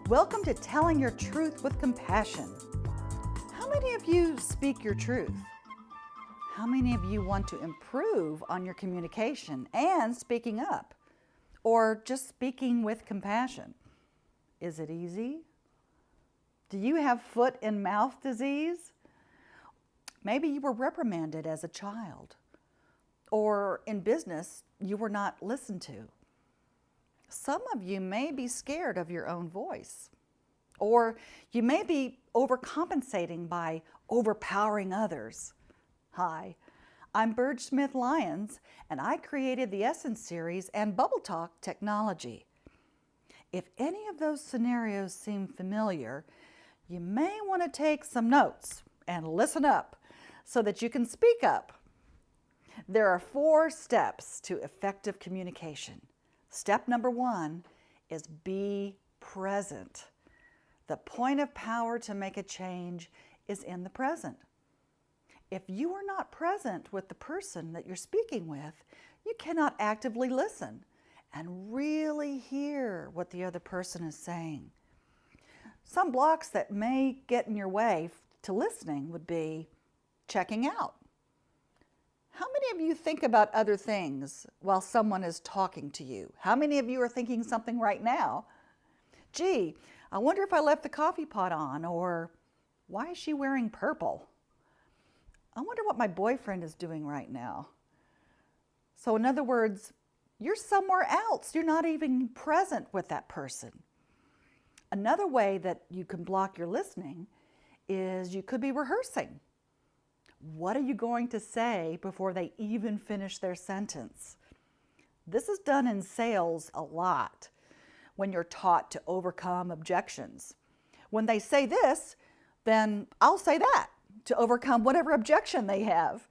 Welcome to Telling Your Truth with Compassion. How many of you speak your truth? How many of you want to improve on your communication and speaking up? Or just speaking with compassion? Is it easy? Do you have foot and mouth disease? Maybe you were reprimanded as a child. Or in business, you were not listened to. Some of you may be scared of your own voice. Or you may be overcompensating by overpowering others. Hi, I'm Burge Smith Lyons, and I created the Essence series and Bubble Talk technology. If any of those scenarios seem familiar, you may want to take some notes and listen up so that you can speak up. There are 4 steps to effective communication. Step number 1 is be present. The point of power to make a change is in the present. If you are not present with the person that you're speaking with, you cannot actively listen and really hear what the other person is saying. Some blocks that may get in your way to listening would be checking out. How many of you think about other things while someone is talking to you? How many of you are thinking something right now? Gee, I wonder if I left the coffee pot on, or why is she wearing purple? I wonder what my boyfriend is doing right now. So in other words, you're somewhere else. You're not even present with that person. Another way that you can block your listening is you could be rehearsing. What are you going to say before they even finish their sentence? This is done in sales a lot when you're taught to overcome objections. When they say this, then I'll say that to overcome whatever objection they have.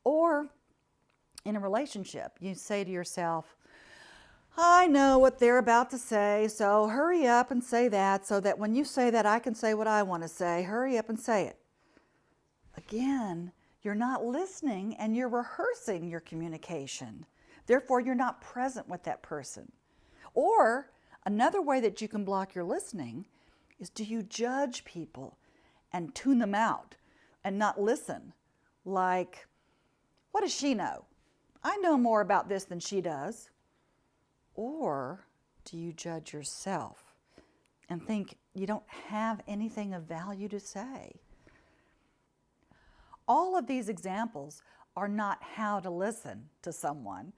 Or in a relationship, you say to yourself, I know what they're about to say, so hurry up and say that so that when you say that, I can say what I want to say. Hurry up and say it. Again, you're not listening and you're rehearsing your communication. Therefore, you're not present with that person. Or another way that you can block your listening is, do you judge people and tune them out and not listen? Like, what does she know? I know more about this than she does. Or do you judge yourself and think you don't have anything of value to say? All of these examples are not how to listen to someone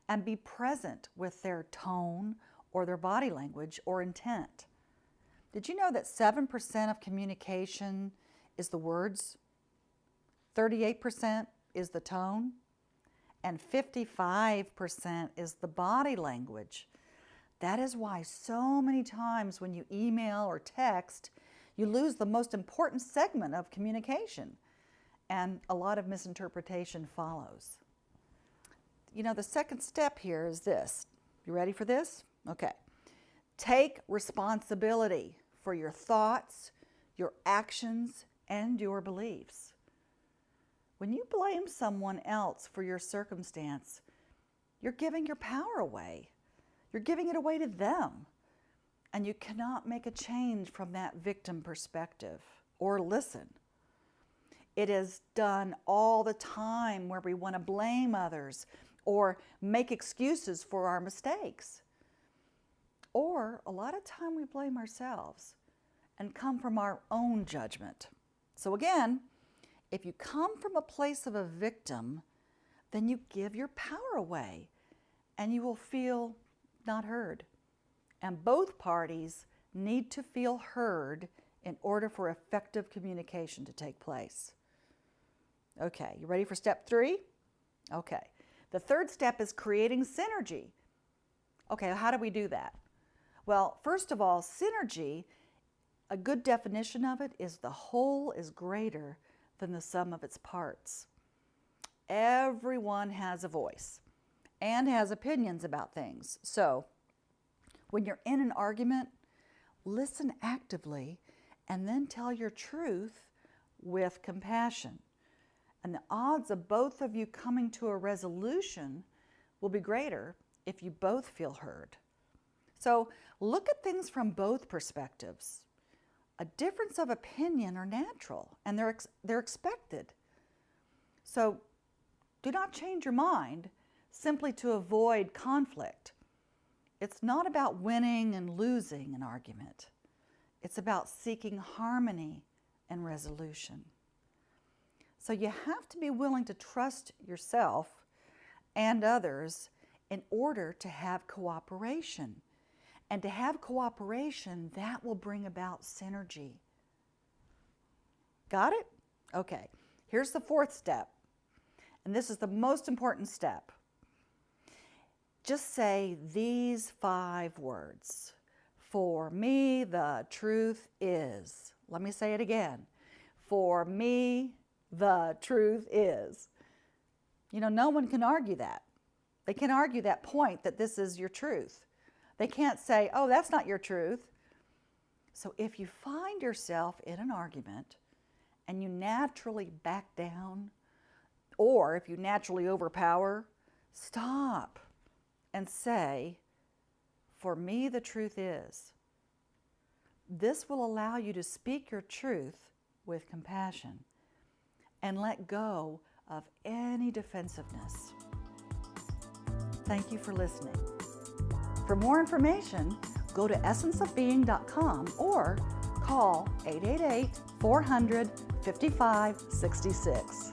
and be present with their tone or their body language or intent. Did you know that 7% of communication is the words, 38% is the tone, and 55% is the body language? That is why so many times when you email or text, you lose the most important segment of communication, and a lot of misinterpretation follows. You know, the second step here is this. You ready for this? Okay. Take responsibility for your thoughts, your actions, and your beliefs. When you blame someone else for your circumstance, you're giving your power away. You're giving it away to them. And you cannot make a change from that victim perspective or listen. It is done all the time where we want to blame others or make excuses for our mistakes. Or a lot of time we blame ourselves and come from our own judgment. So again, if you come from a place of a victim, then you give your power away and you will feel not heard. And both parties need to feel heard in order for effective communication to take place. Okay, you ready for step 3? Okay. The third step is creating synergy. Okay, how do we do that? Well, first of all, synergy, a good definition of it is the whole is greater than the sum of its parts. Everyone has a voice and has opinions about things. So when you're in an argument, listen actively and then tell your truth with compassion. And the odds of both of you coming to a resolution will be greater if you both feel heard. So look at things from both perspectives. A difference of opinion are natural and they're expected. So do not change your mind simply to avoid conflict. It's not about winning and losing an argument. It's about seeking harmony and resolution. So you have to be willing to trust yourself and others in order to have cooperation. And to have cooperation, that will bring about synergy. Got it? Okay, here's the fourth step. And this is the most important step. Just say these 5 words. For me, the truth is. Let me say it again. For me, the truth is. You know, no one can argue that. They can argue that point that this is your truth. They can't say, oh, that's not your truth. So if you find yourself in an argument and you naturally back down, or if you naturally overpower, stop and say, for me, the truth is. This will allow you to speak your truth with compassion and let go of any defensiveness. Thank you for listening. For more information, go to essenceofbeing.com or call 888-400-5566.